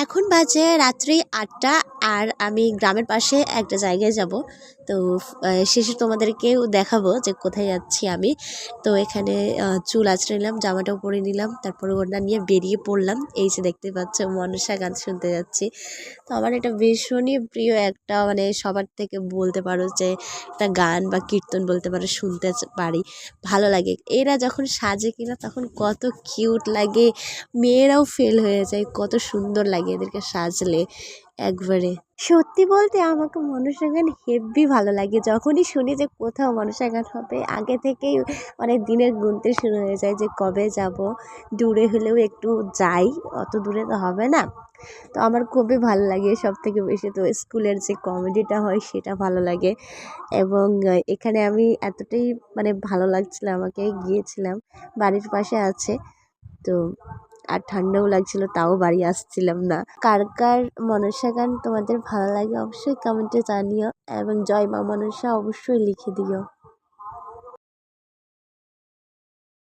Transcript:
এখন বাজে রাত্রি ৮টা। আর আমি গ্রামের পাশে একটা জায়গায় যাব। তো শেষে তোমাদেরকেও দেখাবো যে কোথায় যাচ্ছি আমি। তো এখানে চুল আঁচড়ে নিলাম, জামাটাও পরে নিলাম, তারপরে ওড়না নিয়ে বেরিয়ে পড়লাম। এই যে দেখতে পাচ্ছ মনসা গান শুনতে যাচ্ছি। তো আমার এটা ভীষণই প্রিয় একটা, মানে সবার থেকে বলতে পারো যে একটা গান বা কীর্তন বলতে পারো, শুনতে পারি, ভালো লাগে। এরা যখন সাজে কিনা তখন কত কিউট লাগে, মেয়েরাও ফেল হয়ে যায়, কত সুন্দর লাগে এদেরকে সাজলে একবারে। সত্যি বলতে আমাকে মনসা গান হেব্বি ভালো লাগে। যখনই শুনি যে কোথাও মনসা গান হবে, আগে থেকেই অনেক দিনের গুনতে শুরু হয়ে যায় যে কবে যাব, দূরে হলেও একটু যাই, অত দূরে তো হবে না। তো আমার খুবই ভালো লাগে, সব থেকে বেশি তো স্কুলের যে কমেডিটা হয় সেটা ভালো লাগে। এবং এখানে আমি এতটাই মানে ভালো লাগছিল আমাকে, গিয়েছিলাম, বাড়ির পাশে আছে তো, আর ঠান্ডাও লাগছিল, তাও বাড়ি আসছিলাম না। কার কার মনসা গান তোমাদের ভালো লাগে অবশ্যই কমেন্টে জানিও, এবং জয় মা মনসা অবশ্যই লিখে দিও।